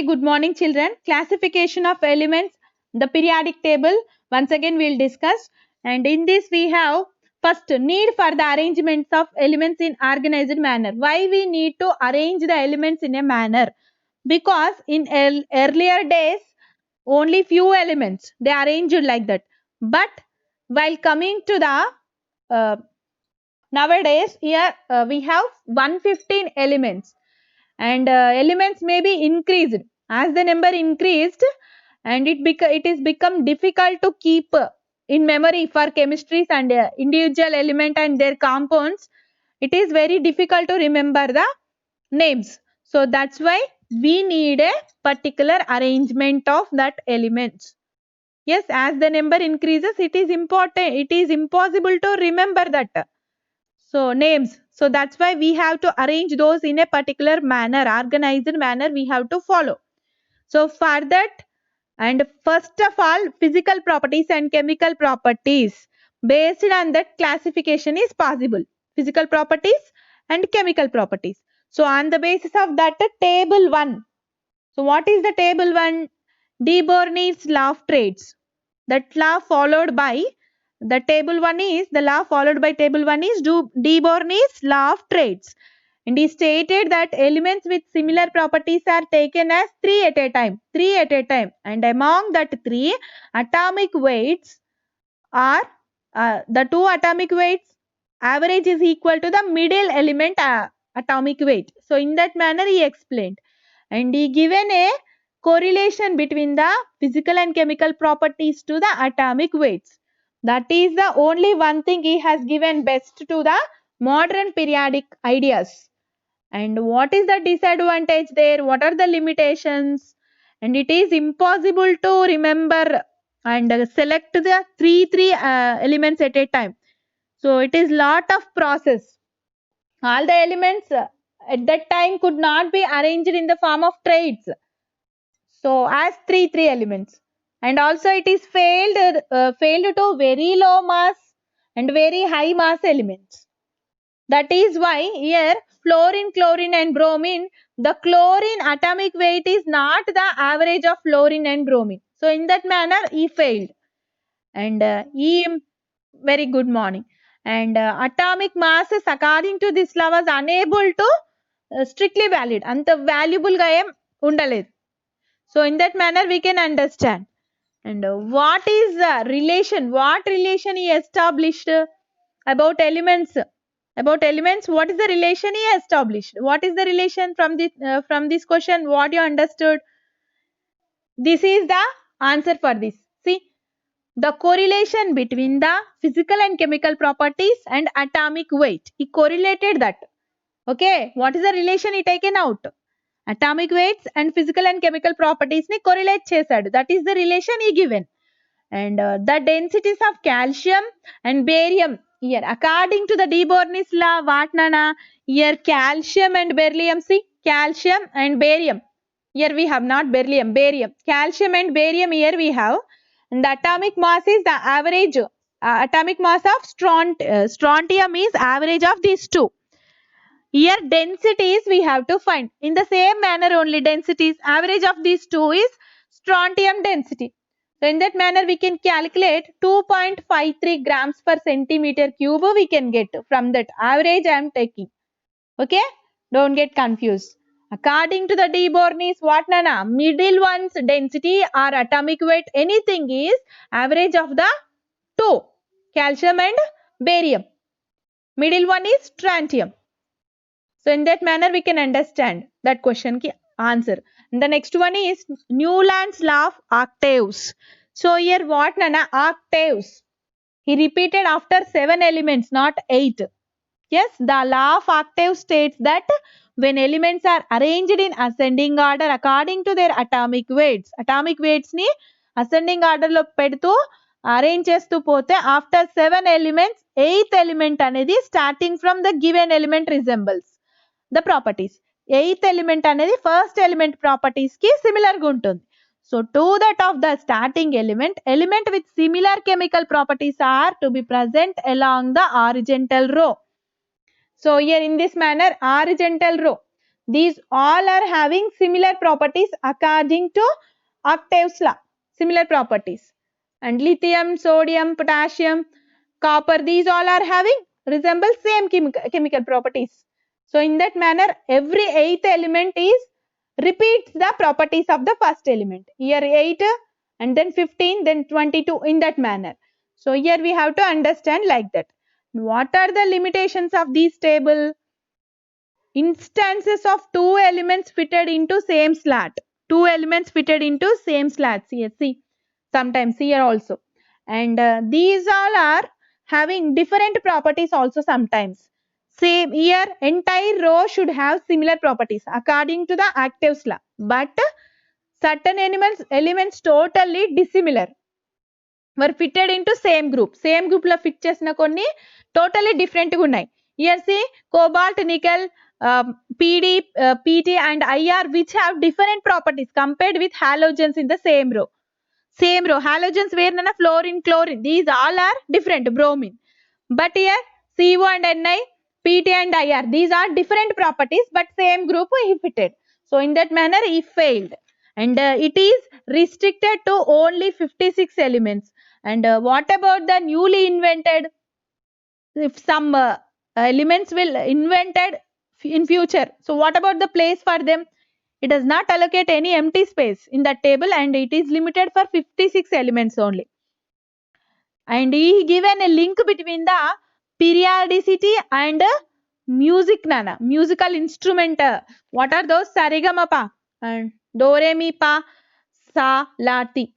Good morning, children. Classification of elements, the periodic table. Once again, we'll discuss. And in this, we have first need for the arrangements of elements in organized manner. Why we need to arrange the elements in a manner? Because in earlier days, only few elements they arranged like that. But while coming to the nowadays, here we have 115 elements, and elements may be increased as the number increased, and it is become difficult to keep in memory for chemistries and individual element and their compounds. It is very difficult to remember the names, so that's why we need a particular arrangement of that elements. Yes, as the number increases, it is impossible to remember that. So names. So that's why we have to arrange those in a particular manner, organized manner we have to follow. So for that, and first of all, physical properties and chemical properties. Based on that, classification is possible. Physical properties and chemical properties. So on the basis of that, table 1. So what is the table 1? De Bourne's law of traits. That law followed by the table 1 is the law followed by table 1 is De Bourne's law of traits, and he stated that elements with similar properties are taken as 3 at a time, and among that 3 atomic weights are the 2 atomic weights average is equal to the middle element atomic weight. So in that manner he explained, and he given a correlation between the physical and chemical properties to the atomic weights. That is the only one thing he has given best to the modern periodic ideas. And what is the disadvantage there? What are the limitations? And it is impossible to remember and select the three elements at a time. So it is lot of process. All the elements at that time could not be arranged in the form of traits. So as three elements, and also it is failed to very low mass and very high mass elements. That is why here fluorine, chlorine and bromine, the chlorine atomic weight is not the average of fluorine and bromine. So in that manner he failed, and very good morning. And atomic masses according to this law was unable to strictly valid. Anta valuable ga em undaledu. So in that manner we can understand. And what is the relation? What relation he established about elements? About elements, what is the relation he established? What is the relation from this question? What you understood? This is the answer for this. See, the correlation between the physical and chemical properties and atomic weight. He correlated that. Okay, what is the relation he taken out? Atomic weights and physical and chemical properties ni correlate chesadu. That is the relation he given. And the densities of calcium and barium here according to the De Bourne's law, what nana? Here calcium and beryllium. See, calcium and barium. Here we have not beryllium, barium. Calcium and barium here we have. And the atomic mass is the average atomic mass of strontium is average of these two. Here densities we have to find. In the same manner only densities, average of these two is strontium density. So in that manner we can calculate 2.53 grams per centimeter cube we can get from that average I am taking. Okay, don't get confused. According to the De Bourne's what nana? Middle one's density or atomic weight anything is average of the two, calcium and barium. Middle one is strontium. So in that manner we can understand that question ki answer. And the next one is Newland's law of octaves. So here what nana? Octaves. He repeated after 7 elements, not 8. Yes, the law of octaves states that when elements are arranged in ascending order according to their atomic weights ni ascending order lo pedutu arrange chestu pote after 7 elements 8th element anedi starting from the given element resembles the properties. 8th element anedi first element properties ki similar ga untundi. So to that of the starting element with similar chemical properties are to be present along the horizontal row. So here in this manner horizontal row, These all are having similar properties according to Octave's law. Similar properties. And lithium, sodium, potassium, copper, these all are having resemble same chemical properties. So in that manner, every 8th element is repeats the properties of the first element. Here 8 and then 15, then 22 in that manner. So here we have to understand like that. What are the limitations of this table? Instances of two elements fitted into same slat. Two elements fitted into same slats. Yes, see, sometimes here also. And these all are having different properties also sometimes. Same here, entire row should have similar properties according to the Octave's law. But certain elements totally dissimilar were fitted into same group. Same group lo fit chesina konni totally different ga unnai. Here see cobalt, nickel, PD, PT and IR which have different properties compared with halogens in the same row. Same row. Halogens where nana fluorine, chlorine. These all are different. Bromine. But here CO and Ni, PT and IR. These are different properties but same group he fitted. So in that manner he failed. And it is restricted to only 56 elements. And what about the newly invented? If some elements will invented in future, so what about the place for them? It does not allocate any empty space in that table and it is limited for 56 elements only. And he given a link between the periodicity and music, nana, musical instrument. What are those? Saregamapa and do re mi pa sa la ti.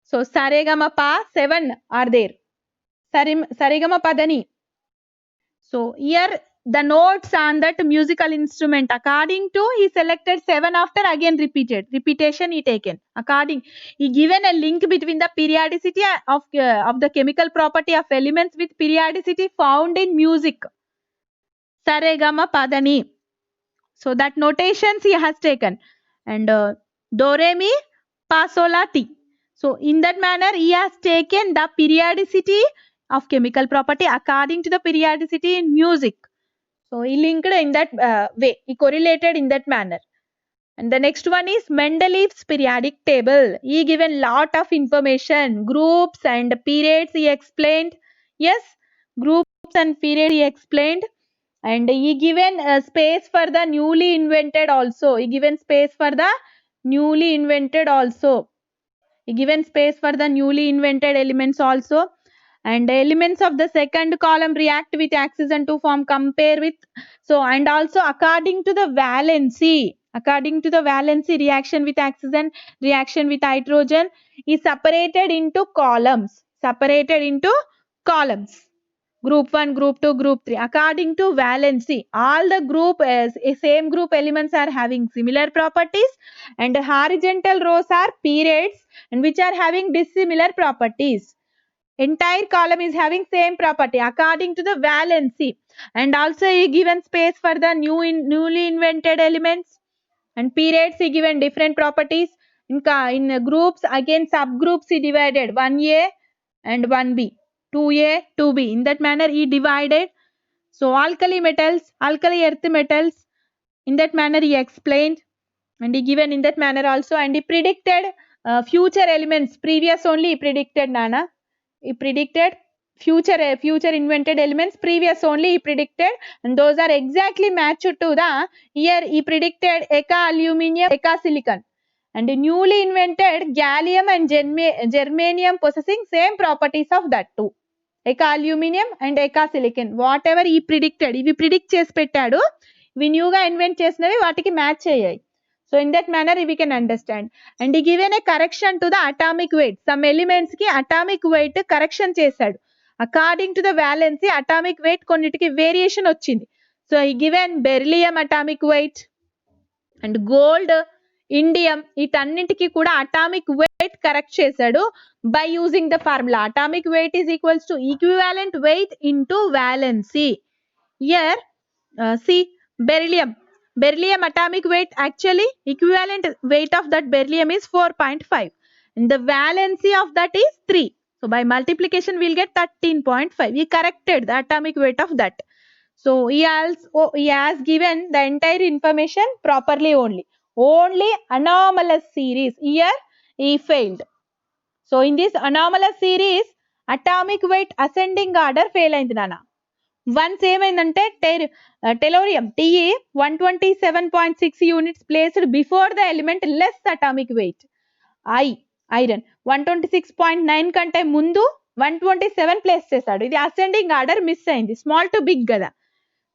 So Saregamapa 7 are there. Saregama Padani. So here the notes on that musical instrument according to he selected 7 after again repetition he taken. According he given a link between the periodicity of the chemical property of elements with periodicity found in music. Saregama Padani. So that notations he has taken. And do re mi pa so la ti. So in that manner he has taken the periodicity of chemical property according to the periodicity in music. So he linked in that way. He correlated in that manner. And the next one is Mendeleev's periodic table. He given lot of information, groups and periods he explained. Yes, groups and periods he explained. And he given space for the newly invented also. He given space for the newly invented also. He given space for the newly invented elements also. And the elements of the second column react with oxygen to form compare with. So and also according to the valency. According to the valency, reaction with oxygen, reaction with hydrogen is separated into columns. Separated into columns. Group 1, group 2, group 3. According to valency, all the same group elements are having similar properties and horizontal rows are periods and which are having dissimilar properties. Entire column is having same property according to the valency. And also he given space for the newly invented elements and periods he given different properties. In groups, again subgroups he divided 1A and 1B. 2A, 2B. In that manner he divided. So alkali metals, alkali earth metals, in that manner he explained and he given in that manner also. And he predicted future elements. Previous only he predicted, Nana. He predicted future invented elements. Previous only he predicted and those are exactly matched to the, here he predicted Eka aluminium, Eka silicon. And the newly invented gallium and germanium possessing same properties of that two. Eka aluminium and Eka silicon. Whatever he predicted, ఇవి predict చేసి పెట్టాడు, ఇవి న్యూగా invent చేసినవి వాటికి match అయ్యాయి. So in that manner we can understand. And he given a correction to the atomic weight. Some elements ki atomic weight correction చేశాడు. According to the valency, atomic weight కొన్నిటికి variation వచ్చింది. So he given beryllium atomic weight and gold, indium, వీటన్నిటికీ కూడా atomic weight correct చేశాడు by using the formula. Atomic weight is equals to equivalent weight into valency. Here, see, beryllium atomic weight, actually equivalent weight of that beryllium is 4.5 and the valency of that is 3. So by multiplication we will get 13.5. We corrected the atomic weight of that. So he has given the entire information properly only. Only anomalous series. Here he failed. So in this anomalous series, atomic weight ascending order fail అయింది నాన్న. Once ఏమైందంటే tellurium Te 127.6 units placed before the element less atomic weight. Iron 126.9 కంటే ముందు 127 place చేశాడు. ఇది ascending order miss అయింది. Small to big కదా.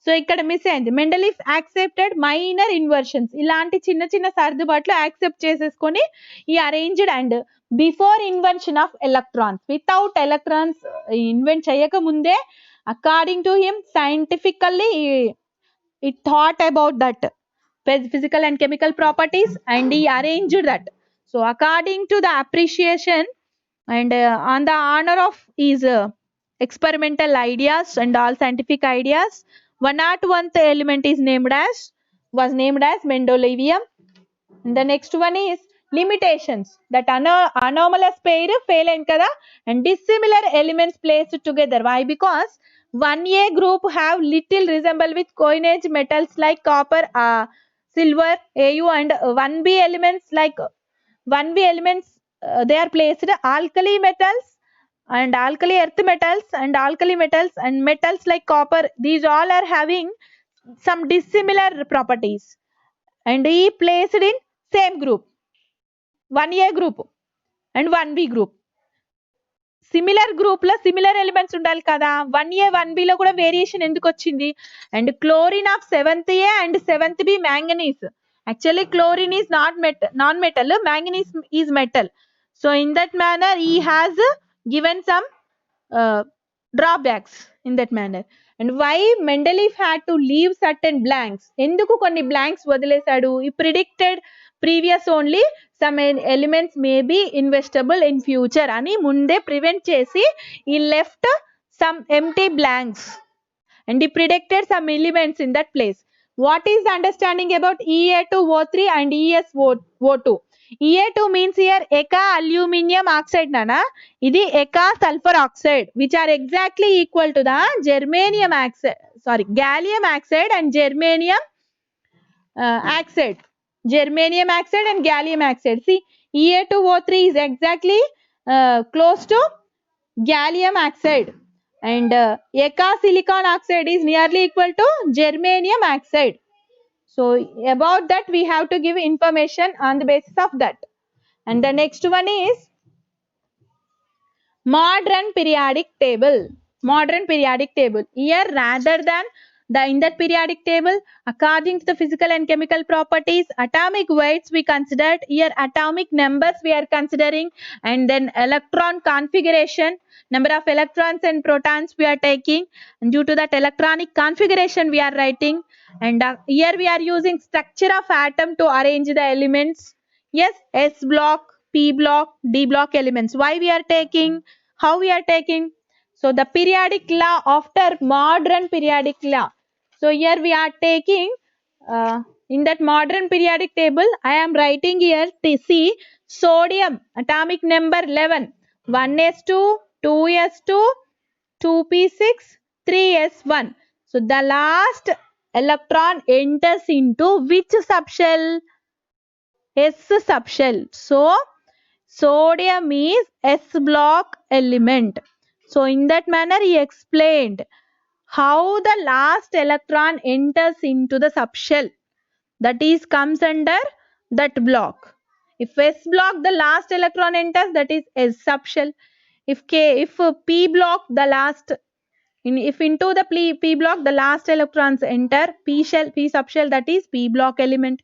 So ఇక్కడ మిస్ అయింది. Mendeleev accepted minor inversions. ఇలాంటి చిన్న చిన్న సర్దుబాట్లు యాక్సెప్ట్ చేసేసుకొని ఈ arranged and before invention of electrons, without electrons invent చేయక ముందే according to him scientifically it thought about that physical and chemical properties and he arranged that. So according to the appreciation and on the honor of his experimental ideas and all scientific ideas, 101th element was named as mendelevium. And the next one is limitations, that anomalous pair fail అయింది కదా, and dissimilar elements placed together. Why? Because 1A group have little resemble with coinage metals like copper, silver, Au, and 1B elements like 1B elements they are placed alkali metals and alkali earth metals and alkali metals and metals like copper. These all are having some dissimilar properties and he placed in same group, 1A group and 1B group. Similar group లో similar elements ఉండాలి కదా. 1A 1B లో కూడా variation ఎందుకు వచ్చింది? And chlorine of 7th A and 7th B manganese. Actually chlorine is non metal, manganese is metal. So in that manner he has given some drawbacks in that manner. And why Mendeleev had to leave certain blanks? ఎందుకు కొన్ని blanks వదిలేశాడు? He predicted previous only some elements may be investable in future అని ముందే prevent చేసి he left some empty blanks and he predicted some elements in that place. What is the understanding about EA2O3 and ESO2? EA2 means here eka aluminum oxide nana, idi eka sulfur oxide, which are exactly equal to the germanium oxide, gallium oxide and germanium oxide. Germanium oxide and gallium oxide. See, EA2O3 is exactly close to gallium oxide and eka silicon oxide is nearly equal to germanium oxide. So about that we have to give information on the basis of that. And the next one is modern periodic table. Modern periodic table. Here rather than in that periodic table, according to the physical and chemical properties, atomic weights we considered, here atomic numbers we are considering, and then electron configuration, number of electrons and protons we are taking, and due to that electronic configuration we are writing, and here we are using structure of atom to arrange the elements. Yes, S block, P block, D block elements. Why we are taking? How we are taking? So the periodic law after modern periodic law. So here we are taking in that modern periodic table, I am writing here Tc, sodium atomic number 11, 1s2, 2s2, 2p6, 3s1. So the last electron enters into which subshell? S subshell. So sodium is S block element. So in that manner he explained how the last electron enters into the subshell, that is comes under that block. If S block the last electron enters, that is S subshell. If P block the last, if into the P block the last electrons enter, P subshell, that is P block element.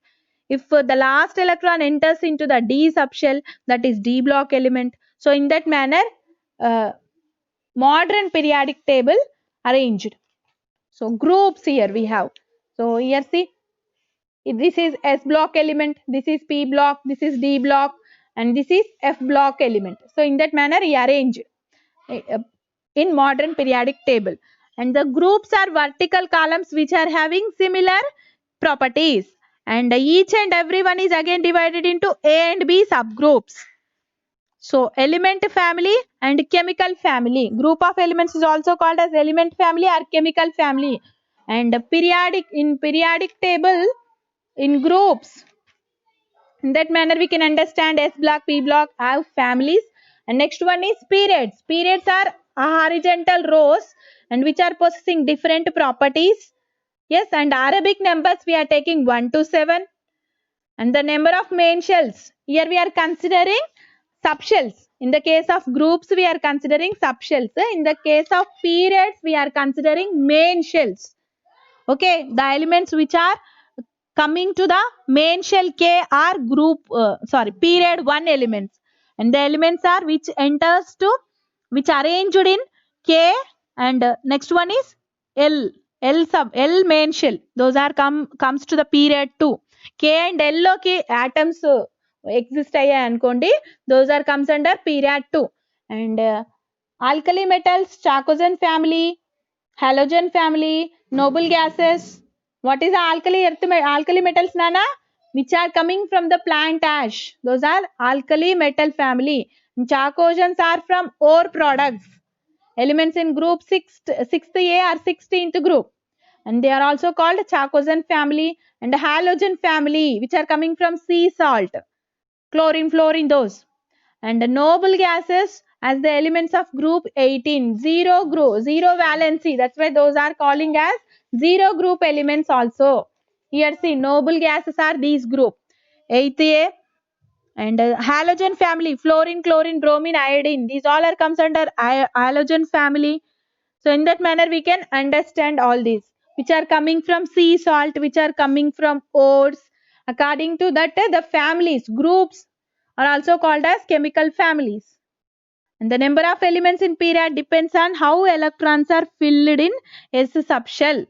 If the last electron enters into the D subshell, that is D block element. So in that manner modern periodic table arranged. So groups here we have. So here see, this is S block element, this is P block, this is D block, and this is F block element. So in that manner he arranged in modern periodic table. And the groups are vertical columns which are having similar properties, and each and every one is again divided into A and B subgroups. So element family and chemical family. Group of elements is also called as element family or chemical family. And periodic table in groups. In that manner, we can understand S block, P block have families. And next one is periods. Periods are horizontal rows and which are possessing different properties. Yes, and Arabic numbers we are taking 1 to 7. And the number of main shells. Here we are considering subshells. In the case of groups, we are considering subshells. In the case of periods, we are considering main shells. Okay, the elements which are coming to the main shell K are period 1 elements, and the elements are which enters to which arranged in K, and next one is L main shell, those are comes to the period 2. K and L loki atoms exist ayya ankondi, those are comes under period 2. And alkali metals, Chalcogen family, halogen family, noble gases. What is the alkali metals, Nana? Which are coming from the plant ash. Those are alkali metal family. Chalcogens are from ore products. Elements in group 6th A or 16th group. And they are also called Chalcogen family and halogen family, which are coming from sea salt. Chlorine, fluorine, those. And the noble gases as the elements of group 18, zero valency, that's why those are calling as zero group elements also. Here see, noble gases are these group 8th A, and halogen family, fluorine, chlorine, bromine, iodine, these all are comes under halogen family. So in that manner we can understand all these which are coming from sea salt, which are coming from ores. According to that, the families, groups are also called as chemical families. And the number of elements in period depends on how electrons are filled in S subshell.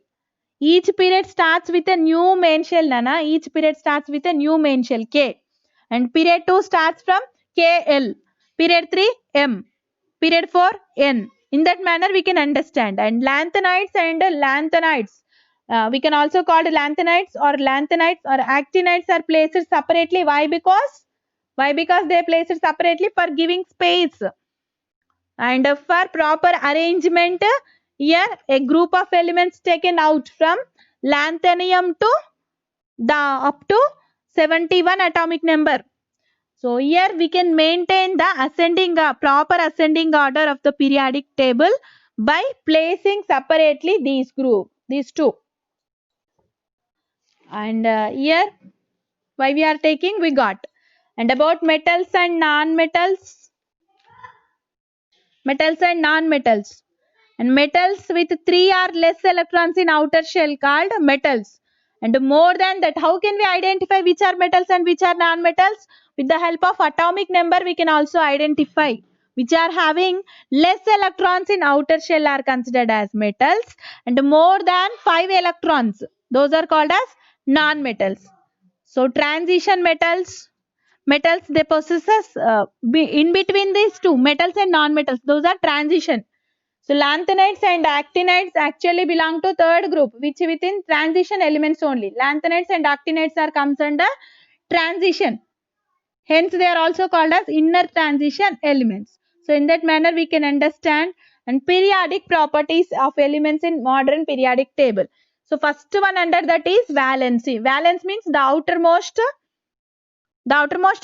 Each period starts with a new main shell, Nana. Each period starts with a new main shell, K. And period 2 starts from KL. Period 3, M. Period 4, N. In that manner, we can understand. And lanthanides and lanthanides. We can also call lanthanides or actinides are placed separately. Why? Because they are placed separately for giving space. And for proper arrangement, here a group of elements taken out from lanthanum to the up to 71 atomic number. So here we can maintain the proper ascending order of the periodic table by placing separately these two. And here why we are taking, we got. And about metals and non-metals. Metals and non-metals. And metals with 3 or less electrons in outer shell called metals. And more than that, how can we identify which are metals and which are non-metals? With the help of atomic number, we can also identify which are having less electrons in outer shell are considered as metals, and more than 5 electrons, those are called as non-metals. So transition metals they possess in between these two, metals and non-metals, those are transition. So lanthanides and actinides actually belong to third group, which within transition elements only. Lanthanides and actinides are comes under transition. Hence they are also called as inner transition elements. So in that manner we can understand and periodic properties of elements in modern periodic table. So first one under that is valency. Valence means the outermost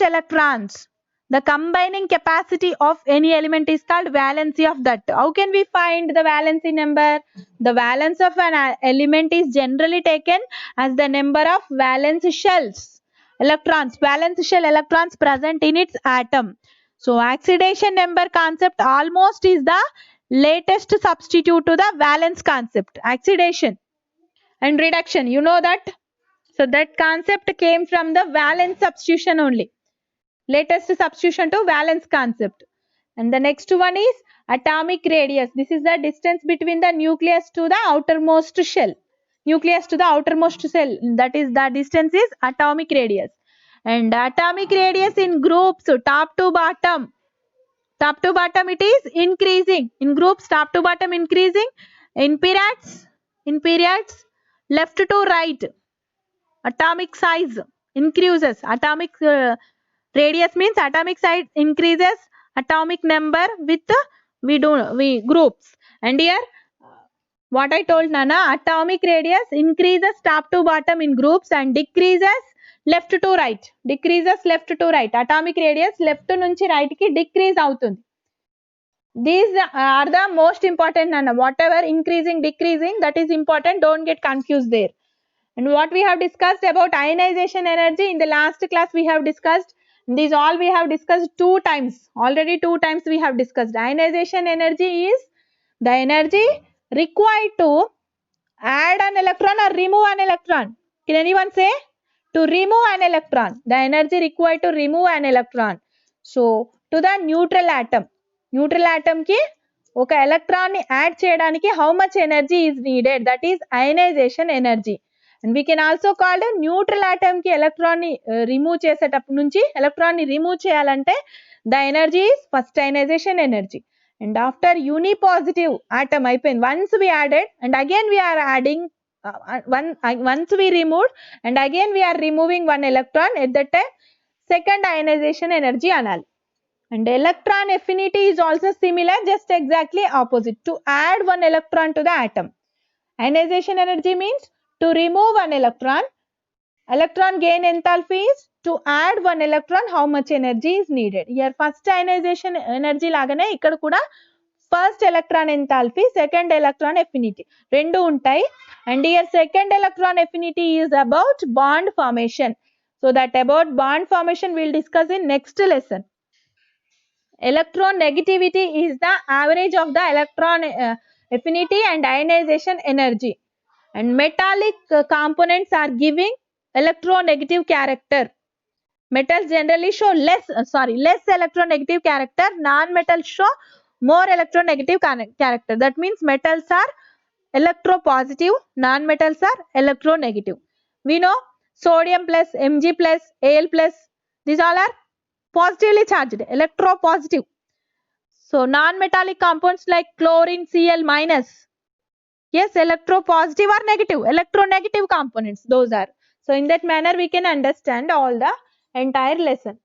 electrons. The combining capacity of any element is called valency of that. How can we find the valency number? The valence of an element is generally taken as the number of valence shells. Valence shell electrons present in its atom. So oxidation number concept almost is the latest substitute to the valence concept. Oxidation and reduction, you know that. So that concept came from the valence substitution only. Latest substitution to valence concept. And the next one is atomic radius. This is the distance between the nucleus to the outermost shell. Nucleus to the outermost shell. That is the distance is atomic radius. And atomic radius in groups, top to bottom. Top to bottom it is increasing. In groups, top to bottom increasing. In periods, left to right. Atomic size increases. Atomic radius means atomic size increases. Atomic number with groups. And here What I told Nana, atomic radius increases top to bottom in groups and decreases left to right. Decreases left to right. Atomic radius left nunchi right ki decrease avutundi. These are the most important, Nana. Whatever increasing, decreasing, that is important. Don't get confused there. And what we have discussed about ionization energy in the last class we have discussed. These all we have discussed 2 times. Already 2 times we have discussed. Ionization energy is the energy required to add an electron or remove an electron. Can anyone say? To remove an electron. The energy required to remove an electron. So, to the neutral atom. Neutral atom ki oka electron ni add cheyadaniki how much energy is needed? That is ionization energy. And we can also call the neutral atom ki electron ni remove చేసేటప్పుడు నుంచి electron ni remove cheyalante the energy is first ionization energy. And after unipositive atom అయిపోయింది, once we added and again we are adding once we removed and again we are removing one electron, at that time second ionization energy anali. And electron affinity is also similar, just exactly opposite, to add one electron to the atom. Ionization energy means to remove one electron. Electron gain enthalpy is to add one electron, how much energy is needed. Here first ionization energy lagane ikkada kuda first electron enthalpy, second electron affinity rendu untayi. And here second electron affinity is about bond formation. So that about bond formation we will discuss in next lesson. Electronegativity is the average of the electron affinity and ionization energy. And metallic components are giving electronegative character. Metals generally show less electronegative character. Non-metals show more electronegative character. That means metals are electropositive, non-metals are electronegative. We know sodium plus, Mg plus, Al plus, these all are positively charged, electropositive. So non-metallic compounds like chlorine, Cl minus, yes, electropositive or negative, electronegative components, those are. So in that manner we can understand all the entire lesson.